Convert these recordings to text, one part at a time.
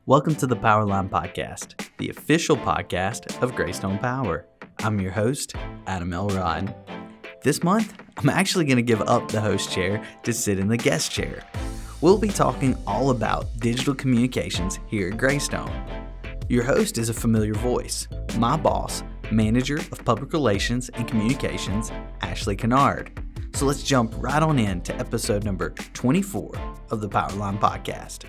Welcome to the Powerline Podcast, the official podcast of Graystone Power. I'm your host, Adam Elrod. This month, I'm actually going to give up the host chair to sit in the guest chair. We'll be talking all about digital communications here at Graystone. Your host is a familiar voice, my boss, Manager of Public Relations and Communications, Ashley Kinnard. So let's jump right on in to episode number 24 of the Powerline Podcast.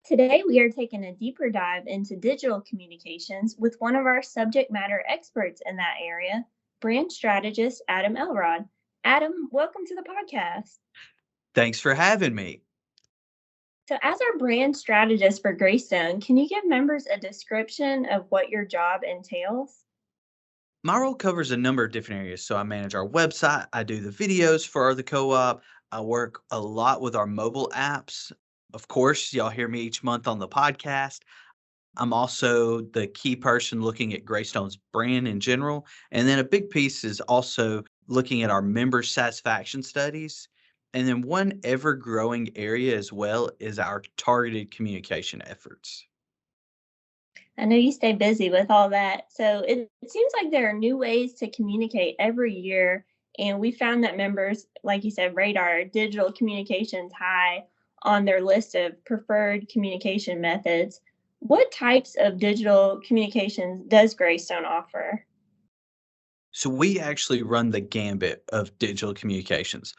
Today, we are taking a deeper dive into digital communications with one of our subject matter experts in that area, Brand Strategist Adam Elrod. Adam, welcome to the podcast. Thanks for having me. So as our brand strategist for Graystone, can you give members a description of what your job entails? My role covers a number of different areas. So I manage our website, I do the videos for the co-op, I work a lot with our mobile apps. Of course, y'all hear me each month on the podcast. I'm also the key person looking at Greystone's brand in general. And then a big piece is also looking at our member satisfaction studies. And then one ever-growing area as well is our targeted communication efforts. I know you stay busy with all that. So it seems like there are new ways to communicate every year. And we found that members, like you said, rate our digital communications high on their list of preferred communication methods. What types of digital communications does Graystone offer? So we actually run the gambit of digital communications.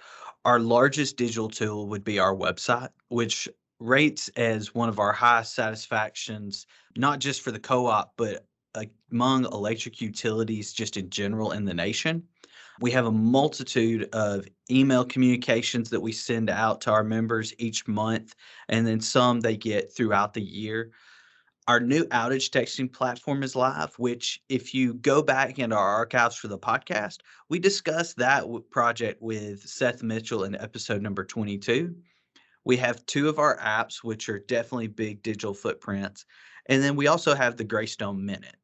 Our largest digital tool would be our website, which rates as one of our highest satisfactions, not just for the co-op, but among electric utilities just in general in the nation. We have a multitude of email communications that we send out to our members each month, and then some they get throughout the year. Our new outage texting platform is live, which if you go back into our archives for the podcast, we discussed that project with Seth Mitchell in episode number 22. We have two of our apps, which are definitely big digital footprints. And then we also have the Graystone Minute.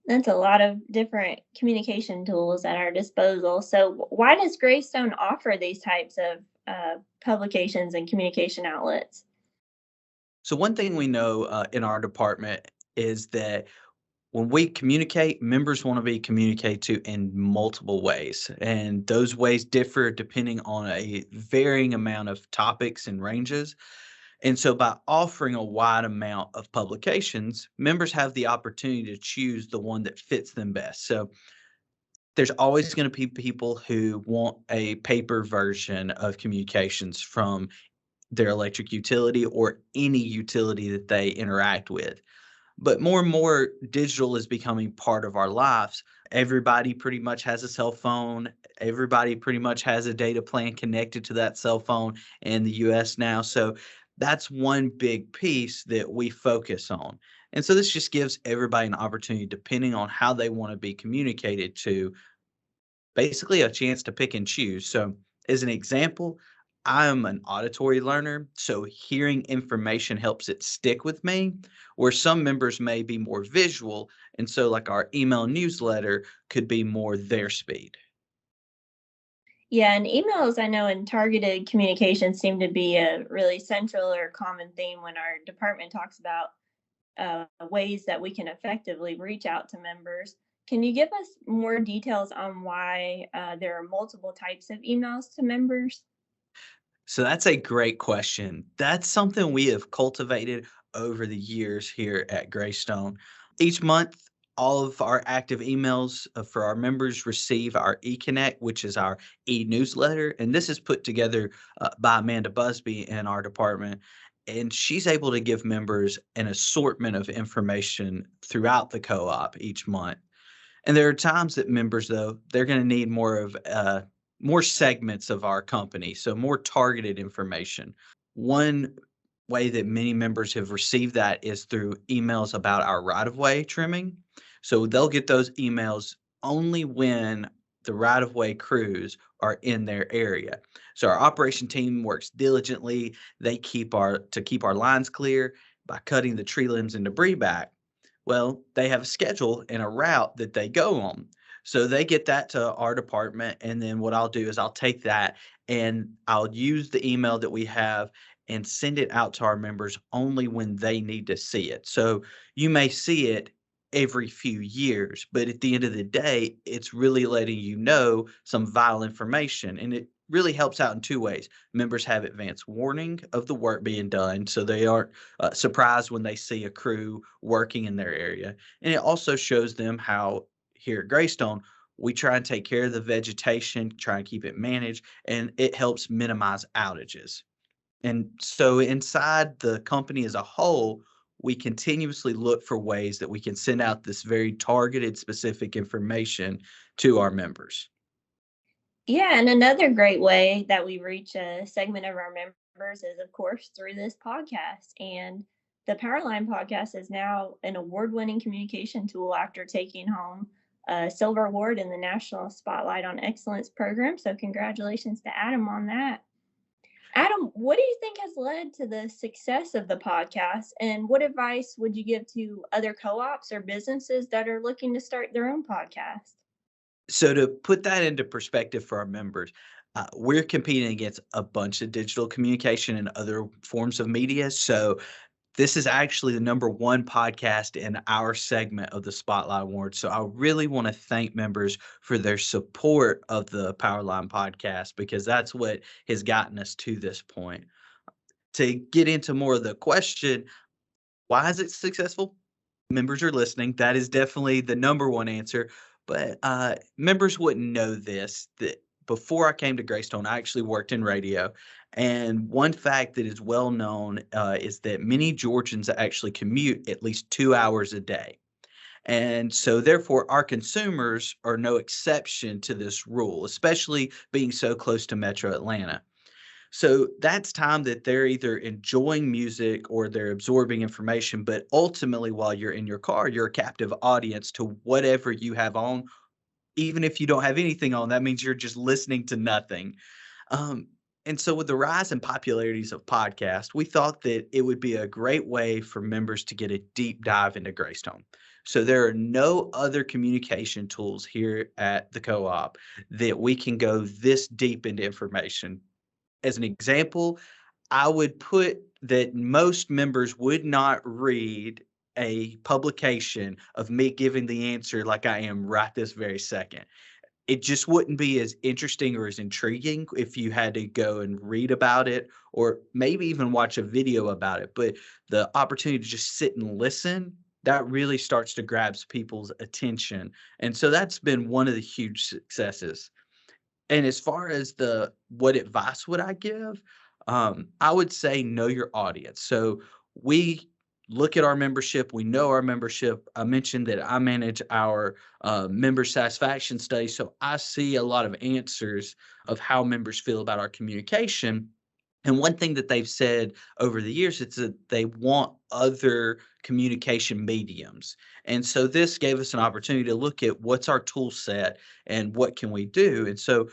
That's a lot of different communication tools at our disposal. So why does Graystone offer these types of publications and communication outlets? So one thing we know in our department is that when we communicate, members want to be communicated to in multiple ways. And those ways differ depending on a varying amount of topics and ranges. And so by offering a wide amount of publications, members have the opportunity to choose the one that fits them best. So there's always going to be people who want a paper version of communications from their electric utility or any utility that they interact with. But more and more digital is becoming part of our lives. Everybody pretty much has a cell phone. Everybody pretty much has a data plan connected to that cell phone in the US now. So that's one big piece that we focus on. And so this just gives everybody an opportunity, depending on how they want to be communicated to, basically a chance to pick and choose. So as an example, I'm an auditory learner, so hearing information helps it stick with me, where some members may be more visual, and so like our email newsletter could be more their speed. Yeah, and emails, I know in targeted communication seem to be a really central or common theme when our department talks about ways that we can effectively reach out to members. Can you give us more details on why there are multiple types of emails to members? So that's a great question. That's something we have cultivated over the years here at Graystone. Each month, all of our active emails for our members receive our eConnect, which is our e-newsletter. And this is put together by Amanda Busby in our department. And she's able to give members an assortment of information throughout the co-op each month. And there are times that members, though, they're going to need more segments of our company, so more targeted information. One way that many members have received that is through emails about our right-of-way trimming. So they'll get those emails only when the right-of-way crews are in their area. So our operation team works diligently. They keep our lines clear by cutting the tree limbs and debris back. Well, they have a schedule and a route that they go on. So they get that to our department, and then what I'll do is I'll take that and I'll use the email that we have and send it out to our members only when they need to see it. So you may see it every few years, but at the end of the day, it's really letting you know some vital information. And it really helps out in two ways. Members have advance warning of the work being done, so they aren't surprised when they see a crew working in their area. And it also shows them how here at Greystone, we try and take care of the vegetation, try and keep it managed, and it helps minimize outages. And so inside the company as a whole, we continuously look for ways that we can send out this very targeted, specific information to our members. Yeah, and another great way that we reach a segment of our members is, of course, through this podcast. And the Powerline Podcast is now an award-winning communication tool after taking home a silver award in the National Spotlight on Excellence program. So congratulations to Adam on that. Adam, what do you think has led to the success of the podcast? And what advice would you give to other co-ops or businesses that are looking to start their own podcast? So to put that into perspective for our members, we're competing against a bunch of digital communication and other forms of media. So this is actually the number one podcast in our segment of the Spotlight Award. So I really want to thank members for their support of the Powerline podcast, because that's what has gotten us to this point. To get into more of the question, why is it successful? Members are listening. That is definitely the number one answer. But members wouldn't know this, that before I came to Graystone, I actually worked in radio. And one fact that is well known is that many Georgians actually commute at least 2 hours a day. And so, therefore, our consumers are no exception to this rule, especially being so close to Metro Atlanta. So that's time that they're either enjoying music or they're absorbing information. But ultimately, while you're in your car, you're a captive audience to whatever you have on. Even if you don't have anything on, that means you're just listening to nothing. Um, and so, with the rise in popularities of podcasts, we thought that it would be a great way for members to get a deep dive into Greystone. So, there are no other communication tools here at the co op that we can go this deep into information. As an example, I would put that most members would not read a publication of me giving the answer like I am right this very second. It just wouldn't be as interesting or as intriguing if you had to go and read about it or maybe even watch a video about it. But the opportunity to just sit and listen, that really starts to grab people's attention. And so that's been one of the huge successes. And as far as the what advice would I give? I would say know your audience. So we look at our membership. We know our membership. I mentioned that I manage our member satisfaction study. So I see a lot of answers of how members feel about our communication. And one thing that they've said over the years is that they want other communication mediums. And so this gave us an opportunity to look at what's our tool set and what can we do. And so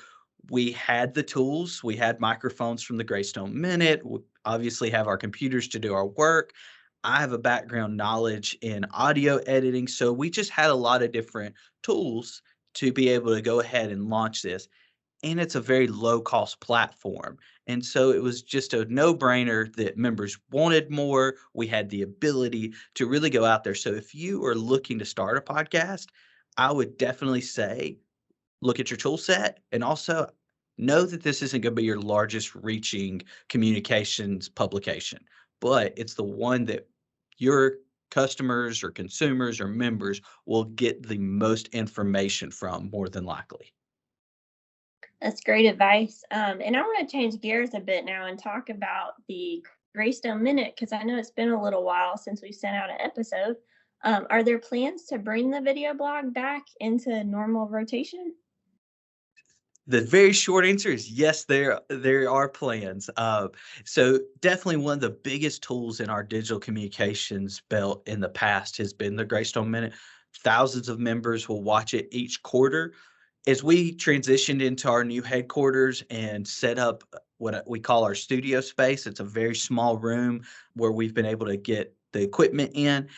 we had the tools, we had microphones from the Graystone Minute, we obviously have our computers to do our work. I have a background knowledge in audio editing. So we just had a lot of different tools to be able to go ahead and launch this, and it's a very low cost platform. And so it was just a no brainer that members wanted more. We had the ability to really go out there. So if you are looking to start a podcast, I would definitely say look at your tool set and also know that this isn't going to be your largest reaching communications publication, but it's the one that your customers or consumers or members will get the most information from more than likely. That's great advice. And I want to change gears a bit now and talk about the Graystone Minute, because I know it's been a little while since we sent out an episode. Are there plans to bring the video blog back into normal rotation? The very short answer is yes, there are plans. So definitely one of the biggest tools in our digital communications belt in the past has been the Graystone Minute. Thousands of members will watch it each quarter. As we transitioned into our new headquarters and set up what we call our studio space, it's a very small room where we've been able to get the equipment in.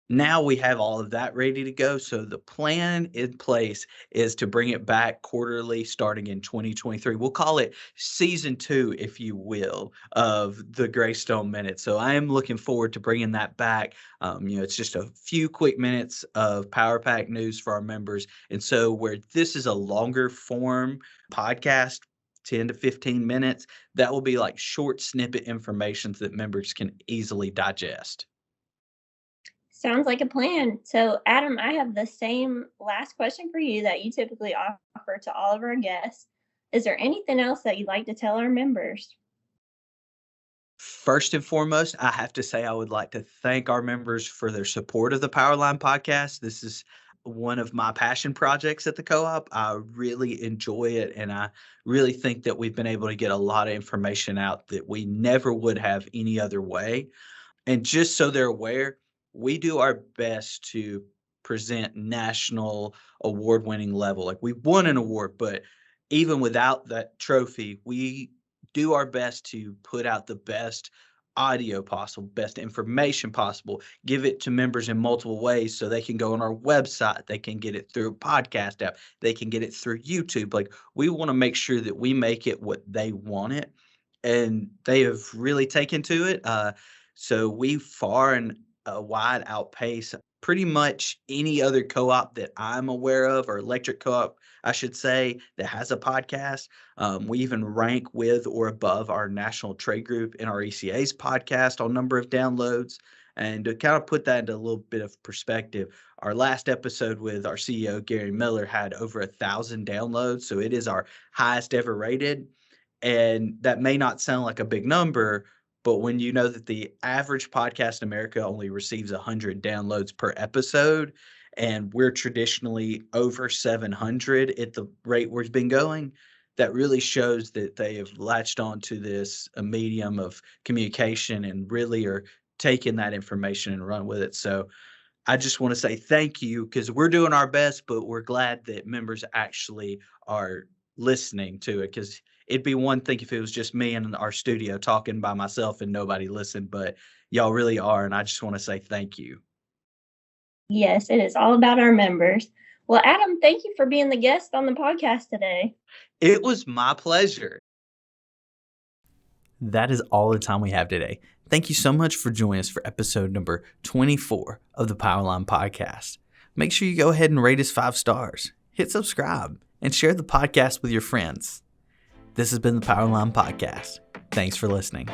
Now we have all of that ready to go. So the plan in place is to bring it back quarterly starting in 2023. We'll call it season 2, if you will, of the Graystone Minute. So I am looking forward to bringing that back. It's just a few quick minutes of Power Pack news for our members. And so where this is a longer form podcast, 10 to 15 minutes, that will be like short snippet information that members can easily digest. Sounds like a plan. So, Adam, I have the same last question for you that you typically offer to all of our guests. Is there anything else that you'd like to tell our members? First and foremost, I have to say I would like to thank our members for their support of the Powerline Podcast. This is one of my passion projects at the co-op. I really enjoy it, and I really think that we've been able to get a lot of information out that we never would have any other way. And just so they're aware, we do our best to present national award-winning level. Like, we won an award, but even without that trophy, we do our best to put out the best audio possible, best information possible, give it to members in multiple ways so they can go on our website, they can get it through a podcast app, they can get it through YouTube. Like, we want to make sure that we make it what they want it, and they have really taken to it. So we far and wide outpace pretty much any other co-op that I'm aware of, or electric co-op, I should say, that has a podcast. We even rank with or above our national trade group in our ECA's podcast on number of downloads. And to kind of put that into a little bit of perspective, our last episode with our CEO, Gary Miller, had over 1,000 downloads. So it is our highest ever rated. And that may not sound like a big number, but when you know that the average podcast in America only receives 100 downloads per episode, and we're traditionally over 700 at the rate we've been going, that really shows that they have latched onto this a medium of communication and really are taking that information and run with it. So I just want to say thank you, because we're doing our best, but we're glad that members actually are listening to it, because it'd be one thing if it was just me in our studio talking by myself and nobody listened, but y'all really are. And I just want to say thank you. Yes, it is all about our members. Well, Adam, thank you for being the guest on the podcast today. It was my pleasure. That is all the time we have today. Thank you so much for joining us for episode number 24 of the Powerline Podcast. Make sure you go ahead and rate us 5 stars, hit subscribe, and share the podcast with your friends. This has been the Powerline Podcast. Thanks for listening.